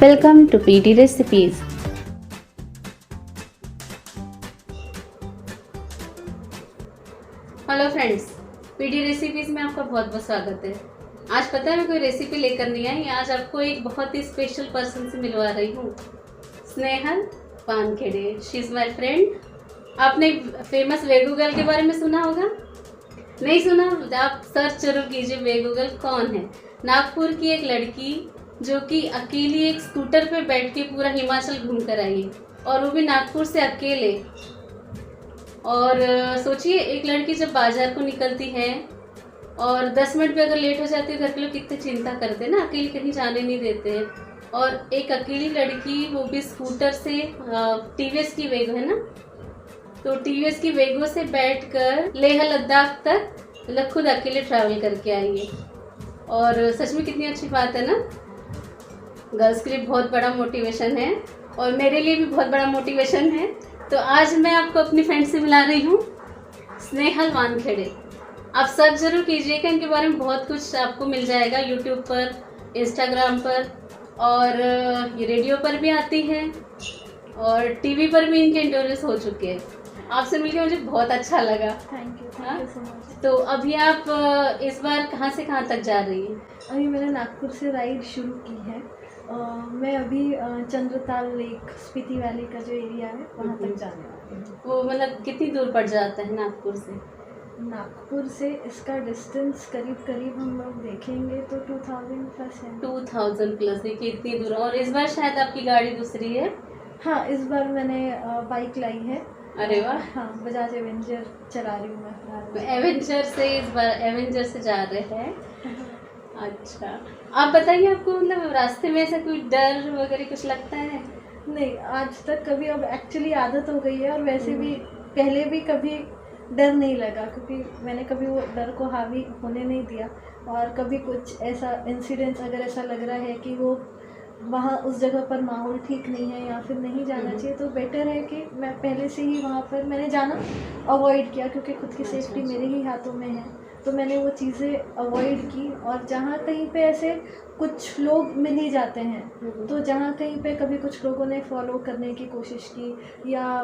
Welcome to PD Recipes. Hello friends, PD recipes में आपका बहुत बहुत स्वागत है। आज पता है मैं कोई रेसिपी लेकर नहीं आई, आज आपको एक बहुत ही स्पेशल पर्सन से मिलवा रही हूँ, Snehal Wankhede. She is my friend. आपने फेमस वेगूगल के बारे में सुना होगा, नहीं सुना? आप सर्च जरूर कीजिए वेगूगल कौन है। नागपुर की एक लड़की जो कि अकेली एक स्कूटर पे बैठ के पूरा हिमाचल घूम कर आई है, और वो भी नागपुर से अकेले। और सोचिए, एक लड़की जब बाजार को निकलती है और 10 मिनट पे अगर लेट हो जाती है, घर के लोग कितनी चिंता करते हैं ना, अकेली कहीं जाने नहीं देते हैं। और एक अकेली लड़की, वो भी स्कूटर से, टीवीएस की वेगो है ना, तो टीवीएस की वेगो से बैठकर लेह लद्दाख तक मतलब खुद अकेले ट्रैवल करके आई है। और सच में कितनी अच्छी बात है ना। गर्ल्स के लिए बहुत बड़ा मोटिवेशन है, और मेरे लिए भी बहुत बड़ा मोटिवेशन है। तो आज मैं आपको अपनी फ्रेंड से मिला रही हूँ, स्नेहल वानखेड़े। आप सर्च जरूर कीजिएगा, इनके बारे में बहुत कुछ आपको मिल जाएगा यूट्यूब पर, इंस्टाग्राम पर, और ये रेडियो पर भी आती है, और टीवी पर भी इनके इंटरव्यूज हो चुके हैं। आपसे मिलकर मुझे बहुत अच्छा लगा। Thank you so much. तो अभी आप इस बार कहाँ से कहाँ तक जा रही हैं? अभी मैंने नागपुर से राइड शुरू की है। मैं अभी चंद्रताल लेक, स्पीति वैली का जो एरिया है वहाँ तक जाने वाली हूँ। वो मतलब कितनी दूर पड़ जाता है नागपुर से? नागपुर से इसका डिस्टेंस करीब करीब हम लोग देखेंगे तो 2000 प्लस है। 2000 प्लस, देखिए इतनी दूर। और इस बार शायद आपकी गाड़ी दूसरी है? हाँ, इस बार मैंने बाइक लाई है। अरे वाह। हाँ, बजाज एवेंजर चला रही हूँ मैं। एवेंजर से इस बार एवेंजर से जा रहे हैं। अच्छा, आप बताइए, आपको मतलब रास्ते में ऐसा कोई डर वगैरह कुछ लगता है? नहीं, आज तक कभी, अब एक्चुअली आदत हो गई है। और वैसे भी पहले भी कभी डर नहीं लगा, क्योंकि मैंने कभी वो डर को हावी होने नहीं दिया। और कभी कुछ ऐसा इंसिडेंट्स अगर ऐसा लग रहा है कि वो वहाँ उस जगह पर माहौल ठीक नहीं है या फिर नहीं जाना चाहिए, तो बेटर है कि मैं पहले से ही वहाँ पर मैंने जाना अवॉइड किया, क्योंकि खुद की सेफ्टी मेरे ही हाथों में है। तो मैंने वो चीज़ें अवॉइड की। और जहाँ कहीं पे ऐसे कुछ लोग मिल ही जाते हैं, तो जहाँ कहीं पे कभी कुछ लोगों ने फॉलो करने की कोशिश की, या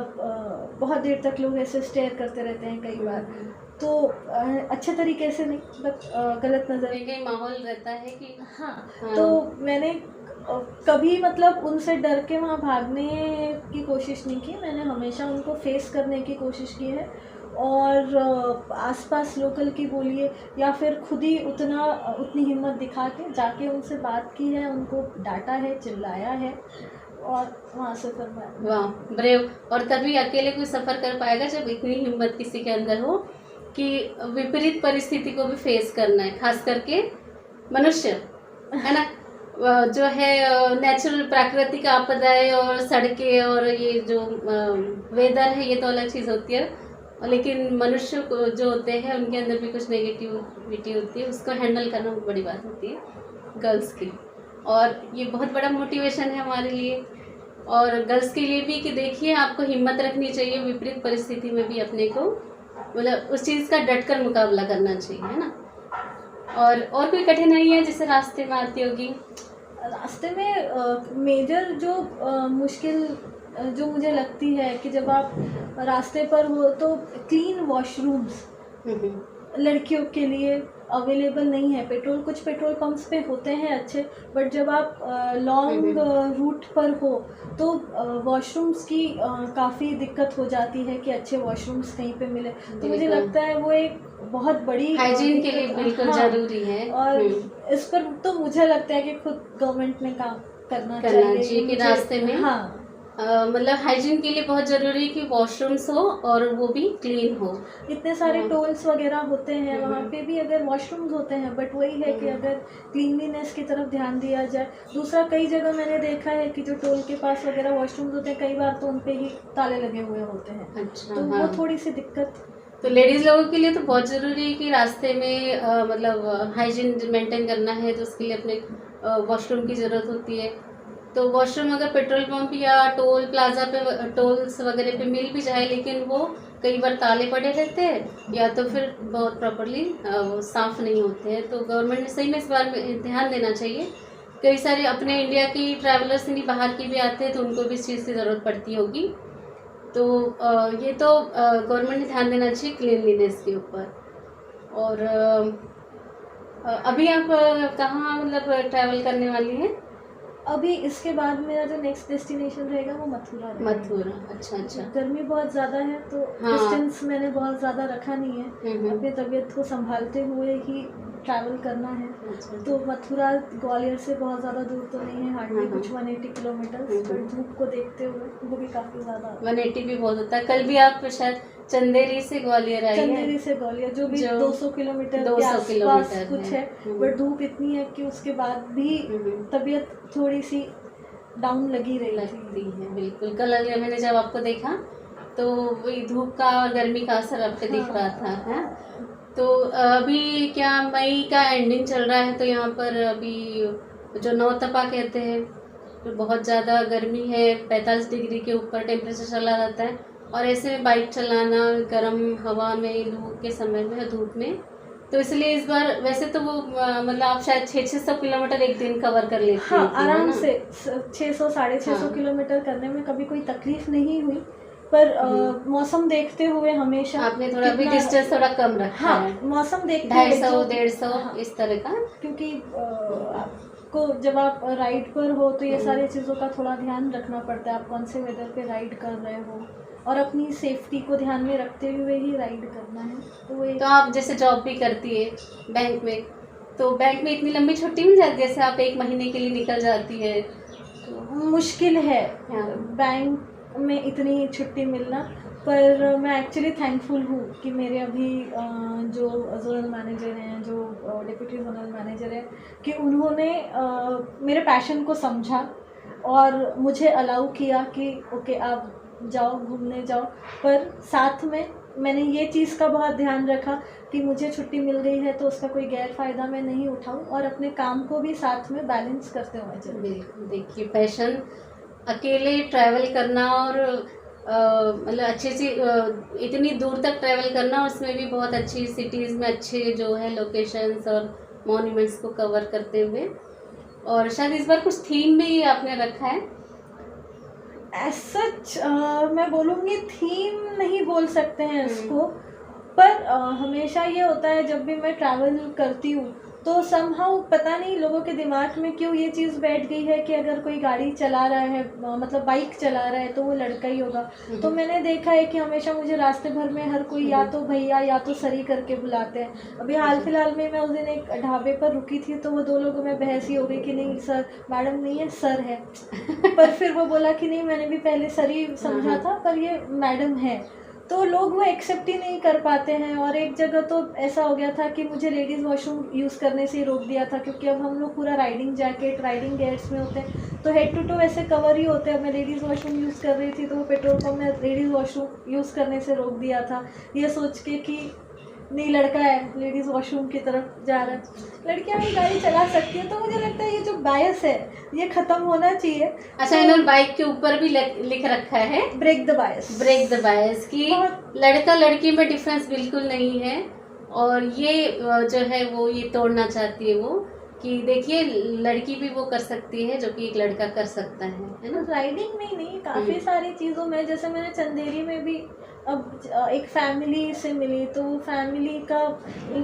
बहुत देर तक लोग ऐसे स्टेयर करते रहते हैं कई बार, तो अच्छे तरीके से नहीं, बट गलत नज़र कहीं माहौल रहता है कि हाँ। हाँ। तो मैंने कभी मतलब उनसे डर के वहाँ भागने की कोशिश नहीं की। मैंने हमेशा उनको फेस करने की कोशिश की है। और आसपास लोकल की बोलिए, या फिर खुद ही उतनी हिम्मत दिखा के जाके उनसे बात की है, उनको डांटा है, चिल्लाया है, और वहाँ से करवाया। वाह, ब्रेव। और तभी अकेले कोई सफ़र कर पाएगा जब इतनी हिम्मत किसी के अंदर हो कि विपरीत परिस्थिति को भी फेस करना है। खास करके मनुष्य है ना, जो है नेचुरल प्राकृतिक आपदाएं और सड़कें और ये जो वेदर है, ये तो अलग चीज़ होती है, लेकिन मनुष्य को जो होते हैं उनके अंदर भी कुछ नेगेटिविटी होती है, उसको हैंडल करना बहुत बड़ी बात होती है गर्ल्स की। और ये बहुत बड़ा मोटिवेशन है हमारे लिए और गर्ल्स के लिए भी कि देखिए, आपको हिम्मत रखनी चाहिए, विपरीत परिस्थिति में भी अपने को मतलब उस चीज़ का डटकर मुकाबला करना चाहिए, है ना। और कोई कठिनाई है जिससे रास्ते में आती होगी? रास्ते में मेजर जो मुश्किल जो मुझे लगती है कि जब आप रास्ते पर हो तो क्लीन वॉशरूम्स लड़कियों के लिए अवेलेबल नहीं है। कुछ पेट्रोल पंप्स पे होते हैं अच्छे, बट जब आप लॉन्ग रूट पर हो तो वॉशरूम्स की काफ़ी दिक्कत हो जाती है कि अच्छे वॉशरूम्स कहीं पे मिले। तो मुझे लगता है वो एक बहुत बड़ी हाइजीन के लिए बिल्कुल जरूरी है। और इस पर तो मुझे लगता है कि खुद गवर्नमेंट ने काम करना चाहिए कि रास्ते में हाँ मतलब हाइजीन के लिए बहुत ज़रूरी है कि वॉशरूम्स हो और वो भी क्लीन हो। इतने सारे टोल्स वगैरह होते हैं, वहाँ पे भी अगर वॉशरूम्स होते हैं, बट वही है कि अगर क्लीनलीनेस की तरफ ध्यान दिया जाए। दूसरा, कई जगह मैंने देखा है कि जो टोल के पास वगैरह वॉशरूम्स होते हैं, कई बार तो उन पे ही ताले लगे हुए होते हैं। अच्छा, तो वो थोड़ी सी दिक्कत। तो लेडीज़ लोगों के लिए तो बहुत ज़रूरी है कि रास्ते में मतलब हाइजीन मेंटेन करना है, तो उसके लिए अपने वॉशरूम की ज़रूरत होती है। तो वॉशरूम अगर पेट्रोल पंप या टोल प्लाजा पे, टोल्स वगैरह पे मिल भी जाए, लेकिन वो कई बार ताले पड़े रहते हैं या तो फिर बहुत प्रॉपरली साफ़ नहीं होते हैं। तो गवर्नमेंट ने सही में इस बार में ध्यान देना चाहिए कई सारे अपने इंडिया की ट्रैवलर्स नहीं बाहर की भी आते हैं, तो उनको भी इस चीज़ की ज़रूरत पड़ती होगी। तो ये तो गवर्नमेंट ने ध्यान देना चाहिए क्लीनलीनेस के ऊपर। और अभी आप कहाँ मतलब ट्रैवल करने वाली हैं? अभी इसके बाद मेरा जो नेक्स्ट डेस्टिनेशन रहेगा वो मथुरा रहेगा। मथुरा, अच्छा अच्छा। गर्मी बहुत ज़्यादा है तो हाँ। डिस्टेंस मैंने बहुत ज़्यादा रखा नहीं है, हम्म। अपनी तबीयत को संभालते हुए ही ट्रैवल करना है। अच्छा, तो मथुरा ग्वालियर से बहुत ज़्यादा दूर तो नहीं है, हार्डली हाँ, कुछ 180 किलोमीटर, पर धूप को देखते हुए वो भी काफ़ी ज़्यादा। 180 भी बहुत होता है। कल भी आप शायद चंदेरी से ग्वालियर आई हैं। चंदेरी से ग्वालियर जो भी जो 200 किलोमीटर के 200 आसपास किलोमीटर कुछ है, हम्म। बट धूप इतनी है कि उसके बाद भी तबीयत थोड़ी सी डाउन लगी रही थी। लगती है बिल्कुल। कल मैंने जब आपको देखा तो वही धूप का और गर्मी का असर आप पे दिख रहा था, है। तो अभी क्या मई का एंडिंग चल रहा है, तो यहाँ पर अभी जो नौतपा कहते हैं, तो बहुत ज़्यादा गर्मी है, 45 डिग्री के ऊपर टेम्परेचर चला जाता है। और ऐसे में बाइक चलाना गर्म हवा में, लू के समय में, धूप में, तो इसलिए इस बार वैसे तो वो मतलब आप शायद 600 किलोमीटर एक दिन कवर कर लेती हाँ, थी, आराम से 600 650 हाँ। किलोमीटर करने में कभी कोई तकलीफ नहीं हुई। पर मौसम देखते हुए हमेशा आपने थोड़ा भी डिस्टेंस थोड़ा कम रखा हाँ, है, मौसम देखते हुए 250 150 हाँ, इस तरह का। क्योंकि आपको जब आप राइड पर हो तो ये सारी चीज़ों का थोड़ा ध्यान रखना पड़ता है, आप कौन से वेदर पे राइड कर रहे हो और अपनी सेफ्टी को ध्यान में रखते हुए ही राइड करना है। तो आप जैसे जॉब भी करती है बैंक में, तो बैंक में इतनी लंबी छुट्टी मिल जाती है, जैसे आप 1 महीने के लिए निकल जाती है, तो मुश्किल है बैंक में इतनी छुट्टी मिलना। पर मैं एक्चुअली थैंकफुल हूँ कि मेरे अभी जो जोनल मैनेजर हैं, जो डिप्टी जोनल मैनेजर हैं, कि उन्होंने मेरे पैशन को समझा और मुझे अलाउ किया कि ओके आप जाओ, घूमने जाओ। पर साथ में मैंने ये चीज़ का बहुत ध्यान रखा कि मुझे छुट्टी मिल गई है तो उसका कोई गैर फ़ायदा मैं नहीं उठाऊं और अपने काम को भी साथ में बैलेंस करते हुए चलूं। बिल्कुल। देखिए, पैशन अकेले ट्रैवल करना और मतलब अच्छी सी इतनी दूर तक ट्रैवल करना, उसमें भी बहुत अच्छी सिटीज़ में अच्छे जो है लोकेशंस और मॉन्यूमेंट्स को कवर करते हुए। और शायद इस बार कुछ थीम भी आपने रखा है। एज सच मैं बोलूँगी थीम नहीं बोल सकते हैं इसको, पर हमेशा ये होता है जब भी मैं ट्रैवल करती हूँ तो समहाउ पता नहीं लोगों के दिमाग में क्यों ये चीज़ बैठ गई है कि अगर कोई गाड़ी चला रहा है, मतलब बाइक चला रहा है, तो वो लड़का ही होगा। तो मैंने देखा है कि हमेशा मुझे रास्ते भर में हर कोई या तो भैया या तो सरी करके बुलाते हैं। अभी हाल फिलहाल में मैं उस दिन एक ढाबे पर रुकी थी तो वो 2 लोगों में बहस ही हो गई कि नहीं सर, मैडम नहीं है, सर है। पर फिर वो बोला कि नहीं, मैंने भी पहले सरी समझा था पर ये मैडम है। तो लोग वो एक्सेप्ट ही नहीं कर पाते हैं। और एक जगह तो ऐसा हो गया था कि मुझे लेडीज़ वॉशरूम यूज़ करने से ही रोक दिया था, क्योंकि अब हम लोग पूरा राइडिंग जैकेट, राइडिंग गेयर्स में होते हैं तो हेड टू टो ऐसे कवर ही होते हैं। मैं लेडीज़ वॉशरूम यूज़ कर रही थी तो वो पेट्रोल पंप में लेडीज़ वॉशरूम यूज़ करने से रोक दिया था, ये सोच के कि नहीं, लड़का है, लेडीज़ वॉशरूम की तरफ जा रहा है। लड़कियां भी गाड़ी चला सकती है, तो मुझे लगता है ये जो बायस है ये ख़त्म होना चाहिए। अच्छा, इन्होंने बाइक के ऊपर भी लिख रखा है break the bias, break the bias, कि लड़का लड़की में डिफरेंस बिल्कुल नहीं है। और ये जो है वो ये तोड़ना चाहती है वो, कि देखिए लड़की भी वो कर सकती है जो कि एक लड़का कर सकता है ना। राइडिंग में ही नहीं, काफ़ी सारी चीज़ों में, जैसे मैंने चंदेरी में भी अब एक फैमिली से मिली तो फैमिली का,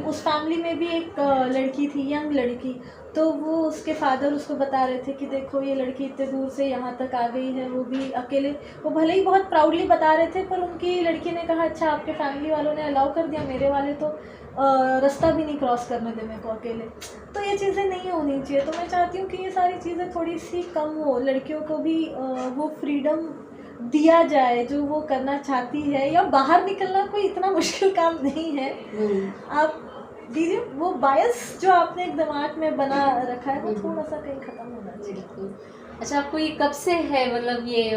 उस फैमिली में भी एक लड़की थी, यंग लड़की। तो वो उसके फादर उसको बता रहे थे कि देखो ये लड़की इतने दूर से यहाँ तक आ गई है, वो भी अकेले। वो भले ही बहुत प्राउडली बता रहे थे, पर उनकी लड़की ने कहा अच्छा आपके फैमिली वालों ने अलाउ कर दिया, मेरे वाले तो रास्ता भी नहीं क्रॉस करने दे मेरे को अकेले। तो ये चीज़ें नहीं होनी चाहिए। तो मैं चाहती हूँ कि ये सारी चीज़ें थोड़ी सी कम हो, लड़कियों को भी वो फ्रीडम दिया जाए जो वो करना चाहती है। या बाहर निकलना कोई इतना मुश्किल काम नहीं है, आप दीजिए। वो बायस जो आपने एक दिमाग में बना रखा है वो थोड़ा सा कहीं ख़त्म होना चाहिए। अच्छा, आपको ये कब से है, मतलब ये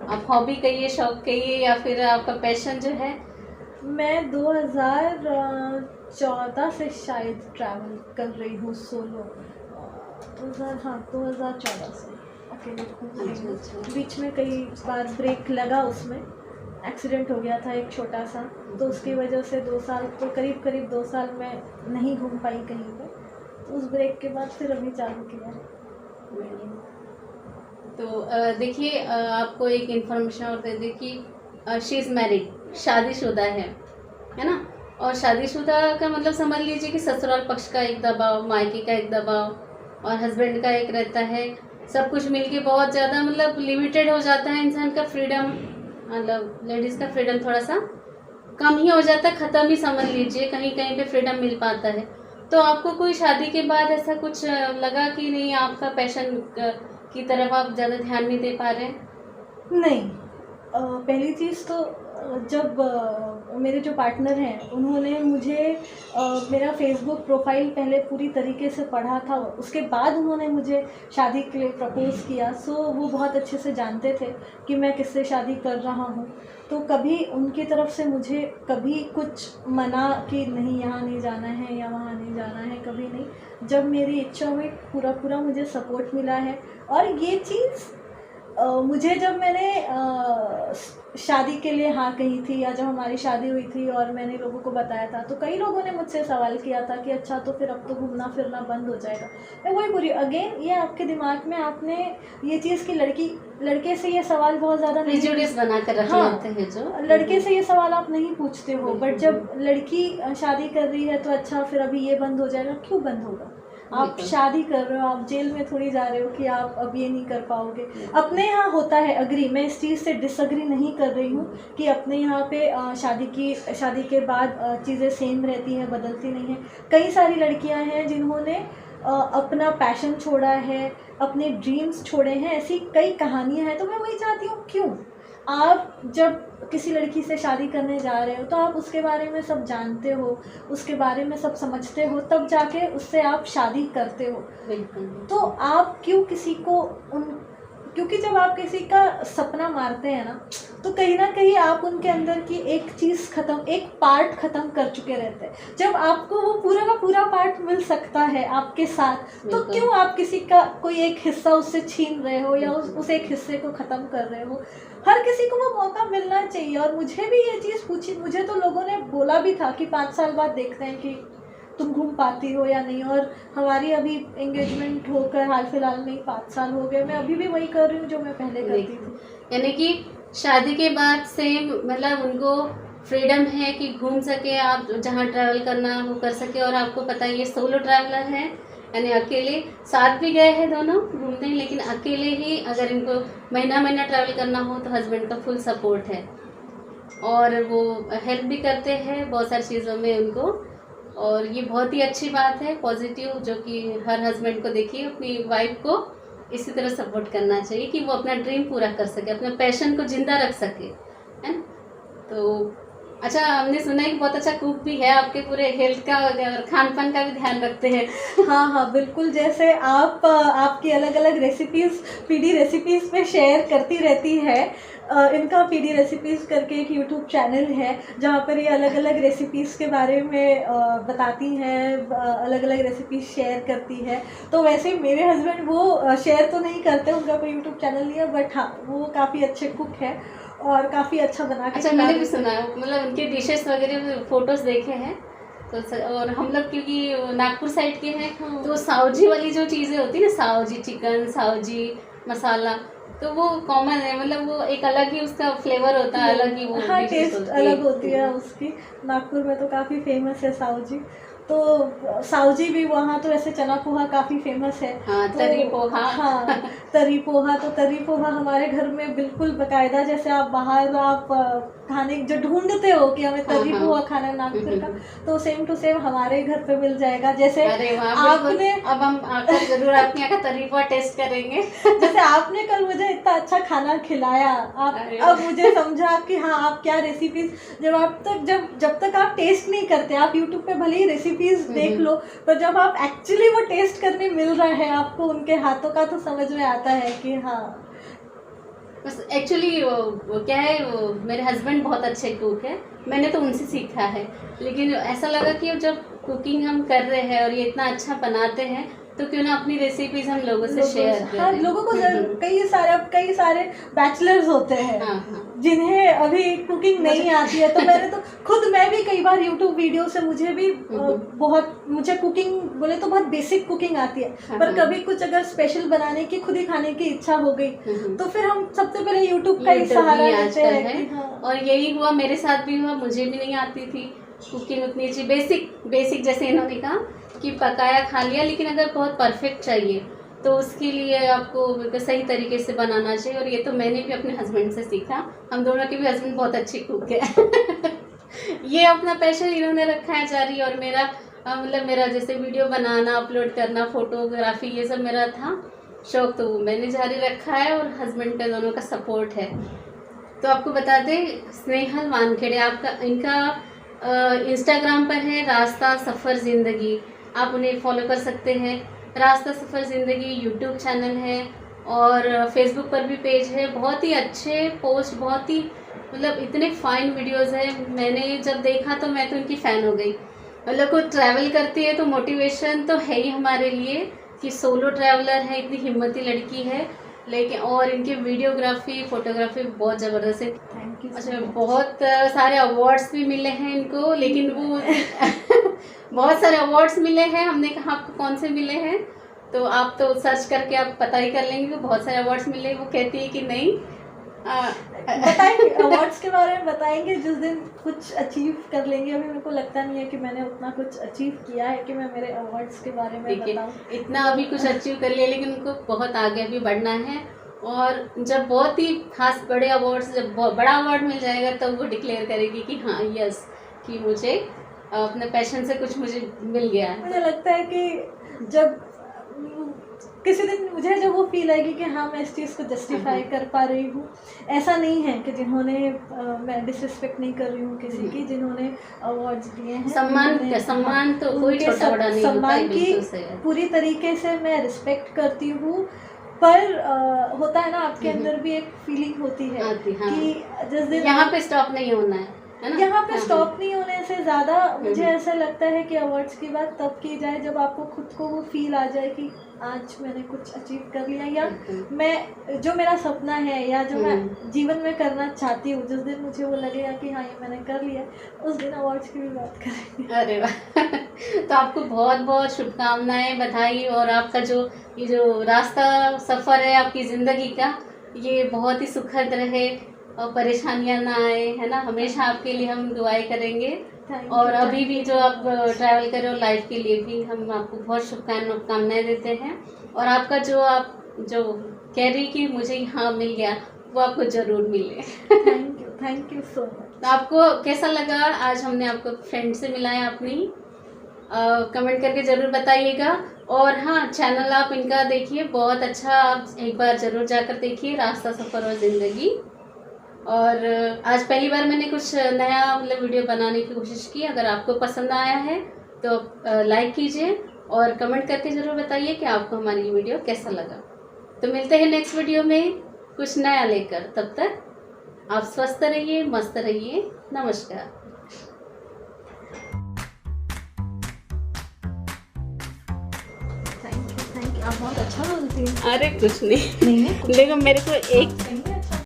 आप हॉबी कहिए, शौक कहिए, या फिर आपका पैशन जो है? मैं 2014 से शायद ट्रैवल कर रही हूँ सोलो। 2014 से अकेले घूम रही हूँ। बीच में कई बार ब्रेक लगा, उसमें एक्सीडेंट हो गया था एक छोटा सा, तो उसकी वजह से 2 साल तो करीब 2 साल मैं नहीं घूम पाई कहीं पे। तो उस ब्रेक के बाद फिर अभी चालू किया है। तो देखिए, आपको एक इन्फॉर्मेशन और दे दें कि शी इज़ मैरिड, शादीशुदा है ना। और शादीशुदा का मतलब समझ लीजिए कि ससुराल पक्ष का एक दबाव, मायके का एक दबाव और हस्बैंड का एक रहता है, सब कुछ मिलके बहुत ज़्यादा मतलब लिमिटेड हो जाता है इंसान का फ्रीडम, मतलब लेडीज़ का फ्रीडम थोड़ा सा कम ही हो जाता है, ख़त्म ही समझ लीजिए, कहीं कहीं पे फ्रीडम मिल पाता है। तो आपको कोई शादी के बाद ऐसा कुछ लगा कि नहीं, आपका पैशन की तरफ आप ज़्यादा ध्यान नहीं दे पा रहे हैं? नहीं, पहली चीज़ तो जब मेरे जो पार्टनर हैं उन्होंने मुझे मेरा फेसबुक प्रोफाइल पहले पूरी तरीके से पढ़ा था, उसके बाद उन्होंने मुझे शादी के लिए प्रपोज़ किया। सो वो बहुत अच्छे से जानते थे कि मैं किससे शादी कर रहा हूँ, तो कभी उनकी तरफ से मुझे कभी कुछ मना कि नहीं यहाँ नहीं जाना है या वहाँ नहीं जाना है, कभी नहीं। जब मेरी इच्छा हुई पूरा मुझे सपोर्ट मिला है। और ये चीज़ मुझे जब मैंने शादी के लिए हाँ कही थी या जब हमारी शादी हुई थी और मैंने लोगों को बताया था, तो कई लोगों ने मुझसे सवाल किया था कि अच्छा तो फिर अब तो घूमना फिरना बंद हो जाएगा। मैं वही पूरी अगेन, ये आपके दिमाग में आपने ये चीज़ कि लड़के से ये सवाल बहुत ज़्यादा प्रेजुडिस बना कर रख लेते हैं जो लड़के से ये सवाल आप नहीं पूछते हो, बट जब लड़की शादी कर रही है तो अच्छा फिर अभी ये बंद हो जाएगा। क्यों बंद होगा? आप शादी कर रहे हो, आप जेल में थोड़ी जा रहे हो कि आप अब ये नहीं कर पाओगे। अपने यहाँ होता है, अग्री, मैं इस चीज़ से डिसअग्री नहीं कर रही हूँ कि अपने यहाँ पे शादी के बाद चीज़ें सेम रहती हैं, बदलती नहीं हैं। कई सारी लड़कियाँ हैं जिन्होंने अपना पैशन छोड़ा है, अपने ड्रीम्स छोड़े हैं, ऐसी कई कहानियाँ हैं। तो मैं वही चाहती हूँ, क्यों आप जब किसी लड़की से शादी करने जा रहे हो तो आप उसके बारे में सब जानते हो, उसके बारे में सब समझते हो, तब जाके उससे आप शादी करते हो। तो आप क्यों किसी को क्योंकि जब आप किसी का सपना मारते हैं ना, तो कहीं ना कहीं आप उनके अंदर की एक चीज़ एक पार्ट ख़त्म कर चुके रहते हैं। जब आपको वो पूरा का पूरा पार्ट मिल सकता है आपके साथ, तो क्यों आप किसी का कोई एक हिस्सा उससे छीन रहे हो या उस एक हिस्से को ख़त्म कर रहे हो? हर किसी को वो मौका मिलना चाहिए। और मुझे भी ये चीज़ पूछी, मुझे तो लोगों ने बोला भी था कि 5 साल बाद देखते हैं कि तुम घूम पाती हो या नहीं। और हमारी अभी एंगेजमेंट होकर हाल फिलहाल में 5 साल हो गए, मैं अभी भी वही कर रही हूँ जो मैं पहले करती थी। यानी कि शादी के बाद सेम, मतलब उनको फ्रीडम है कि घूम सके, आप जहाँ ट्रैवल करना वो कर सके। और आपको पता है ये सोलो ट्रैवलर है, यानी अकेले, साथ भी गए हैं दोनों घूमने, लेकिन अकेले ही अगर इनको महीना ट्रैवल करना हो तो हस्बैंड का फुल सपोर्ट है और वो हेल्प भी करते हैं बहुत सारी चीज़ों में उनको। और ये बहुत ही अच्छी बात है, पॉजिटिव, जो कि हर हस्बैंड को देखिए अपनी वाइफ को इसी तरह सपोर्ट करना चाहिए कि वो अपना ड्रीम पूरा कर सके, अपने पैशन को जिंदा रख सके, है ना। तो अच्छा, हमने सुना है कि बहुत अच्छा कुक भी है, आपके पूरे हेल्थ का और खान पान का भी ध्यान रखते हैं। हाँ बिल्कुल, जैसे आपकी अलग अलग रेसिपीज़ पीडी रेसिपीज़ पे शेयर करती रहती है। इनका पीडी रेसिपीज़ करके एक यूट्यूब चैनल है जहाँ पर ये अलग अलग रेसिपीज़ के बारे में बताती हैं, अलग अलग रेसिपीज़ शेयर करती है। तो वैसे मेरे हस्बैंड वो शेयर तो नहीं करते, उनका कोई यूट्यूब चैनल नहीं है, बट हाँ वो काफ़ी अच्छे कुक है और काफ़ी अच्छा बना के। अच्छा, मैंने भी सुना है, मतलब उनके डिशेस वगैरह फोटोज़ देखे हैं। तो और हम लोग क्योंकि नागपुर साइड के हैं, तो सावजी वाली जो चीज़ें होती है ना, सावजी चिकन, सावजी मसाला, तो वो कॉमन है, मतलब वो एक अलग ही उसका फ्लेवर होता है, अलग ही वो हाँ टेस्ट अलग होती है उसकी। नागपुर में तो काफ़ी फेमस है सावजी। तो सावजी भी वहाँ तो ऐसे चना पोहा काफ़ी फेमस है। हाँ, तो तरी पोहा। हाँ तरी पोहा, तो तरी पोहा हमारे घर में बिल्कुल बाकायदा, जैसे आप बाहर आप खाने जो ढूंढते हो कि हमें तरी पोहा खाना है नागपुर का, तो सेम टू सेम हमारे घर पे मिल जाएगा। जैसे आपने, अब हम आकर जरूर आपके यहाँ का तरी पोहा टेस्ट करेंगे। जैसे आपने कल मुझे इतना अच्छा खाना खिलाया, आप अब मुझे समझा कि हाँ आप क्या रेसिपीज, जब तक आप टेस्ट नहीं करते, आप यूट्यूब पे भले ही रेसिपीज देख लो, पर जब आप एक्चुअली वो टेस्ट करने मिल रहा है आपको उनके हाथों का, तो समझ में आता है कि हाँ। बस एक्चुअली वो क्या है, वो मेरे हस्बैंड बहुत अच्छे कुक है, मैंने तो उनसे सीखा है। लेकिन ऐसा लगा कि जब कुकिंग हम कर रहे हैं और ये इतना अच्छा बनाते हैं, तो क्यों ना अपनी रेसिपीज हम लोगों से शेयर करें। हाँ, लोगों को कई सारे बैचलर्स होते हैं हाँ। जिन्हें अभी कुकिंग नहीं आती है, तो मैं भी कई बार यूट्यूब वीडियो से मुझे कुकिंग बोले तो बहुत बेसिक कुकिंग आती है, पर कभी कुछ अगर स्पेशल बनाने की, खुद ही खाने की इच्छा हो गई तो फिर हम सबसे पहले यूट्यूब का ही सहारा लेते हैं। हाँ। और यही हुआ, मेरे साथ भी हुआ, मुझे भी नहीं आती थी कुकिंग उतनी अच्छी, बेसिक जैसे इन्होंने कहा कि पकाया खा लिया, लेकिन अगर बहुत परफेक्ट चाहिए तो उसके लिए आपको सही तरीके से बनाना चाहिए। और ये तो मैंने भी अपने हस्बैंड से सीखा, हम दोनों के भी हस्बैंड बहुत अच्छी कुक है। ये अपना पैशन इन्होंने रखा है जारी, और मेरा जैसे वीडियो बनाना, अपलोड करना, फोटोग्राफी, ये सब मेरा था शौक, तो वो मैंने जारी रखा है, और हस्बैंड का दोनों का सपोर्ट है। तो आपको बता दें, स्नेहल वानखेड़े इनका इंस्टाग्राम पर है रास्ता सफ़र ज़िंदगी, आप उन्हें फॉलो कर सकते हैं। रास्ता सफ़र ज़िंदगी यूट्यूब चैनल है, और फेसबुक पर भी पेज है। बहुत ही अच्छे पोस्ट, बहुत ही मतलब इतने फाइन वीडियोस हैं। मैंने जब देखा तो मैं तो इनकी फ़ैन हो गई। मतलब कोई ट्रैवल करती है तो मोटिवेशन तो है ही हमारे लिए कि सोलो ट्रैवलर है, इतनी हिम्मती लड़की है, लेकिन और इनकी वीडियोग्राफी, फोटोग्राफी बहुत ज़बरदस्त है। Thank you. अच्छा, बहुत सारे अवार्ड्स भी मिले हैं इनको, लेकिन वो बहुत सारे अवार्ड्स मिले हैं। हमने कहा आपको कौन से मिले हैं, तो आप तो सर्च करके आप पता ही कर लेंगे कि बहुत सारे अवार्ड्स मिले। वो कहती है कि नहीं बताएंगे, अवार्ड्स के बारे में बताएंगे जिस दिन कुछ अचीव कर लेंगे। अभी मेरे को लगता नहीं है कि मैंने उतना कुछ अचीव किया है कि मैं मेरे अवार्ड्स के बारे में बताऊं। इतना अभी कुछ अचीव कर लिया, लेकिन उनको बहुत आगे अभी बढ़ना है। और जब बहुत ही खास बड़े अवार्ड्स, जब बड़ा अवार्ड मिल जाएगा तब वो डिक्लेयर करेगी कि हाँ यस, कि मुझे अपने पैशन से कुछ मुझे मिल गया है। मुझे लगता है कि जब किसी दिन मुझे जब वो फील आएगी कि हाँ मैं इस चीज़ को जस्टिफाई कर पा रही हूँ। ऐसा नहीं है कि मैं डिसरिस्पेक्ट नहीं कर रही हूँ किसी की, जिन्होंने अवार्ड्स दिए हैं, सम्मान तो कोई छोटा बड़ा नहीं होता है। सम्मान की पूरी तरीके से मैं रिस्पेक्ट करती हूँ, पर होता है ना आपके अंदर भी एक फीलिंग होती है कि जिस दिन यहाँ पे स्टॉप नहीं होना है ना, यहाँ पे स्टॉप नहीं होने से ज़्यादा मुझे ऐसा लगता है कि अवार्ड्स की बात तब की जाए जब आपको खुद को वो फील आ जाए कि आज मैंने कुछ अचीव कर लिया, या मैं जो मेरा सपना है या जो मैं जीवन में करना चाहती हूँ, जिस दिन मुझे वो लगेगा कि हाँ ये मैंने कर लिया, उस दिन अवार्ड्स की भी बात करेंगे। अरे वाह। तो आपको बहुत बहुत शुभकामनाएं, बधाई। और आपका ये जो रास्ता सफ़र है आपकी ज़िंदगी का, ये बहुत ही सुखद रहे और परेशानियां ना आए, है ना। हमेशा आपके लिए हम दुआएं करेंगे, और अभी भी जो आप ट्रैवल कर रहे हो लाइफ के लिए भी हम आपको बहुत शुभकामनाएं देते हैं। और आपका आप जो कह रही कि मुझे यहाँ मिल गया, वो आपको ज़रूर मिले। Thank you so much. तो आपको कैसा लगा, आज हमने आपको फ्रेंड से मिलाया अपनी, कमेंट करके ज़रूर बताइएगा। और हाँ, चैनल आप इनका देखिए, बहुत अच्छा, आप एक बार ज़रूर जाकर देखिए, रास्ता सफ़र और ज़िंदगी। और आज पहली बार मैंने कुछ नया मतलब वीडियो बनाने की कोशिश की। अगर आपको पसंद आया है तो लाइक कीजिए और कमेंट करके ज़रूर बताइए कि आपको हमारी ये वीडियो कैसा लगा। तो मिलते हैं नेक्स्ट वीडियो में कुछ नया लेकर। तब तक आप स्वस्थ रहिए, मस्त रहिए। नमस्कार। Thank you. आप बहुत अच्छा बोलती हैं। अरे कुछ नहीं, देखो मेरे को एक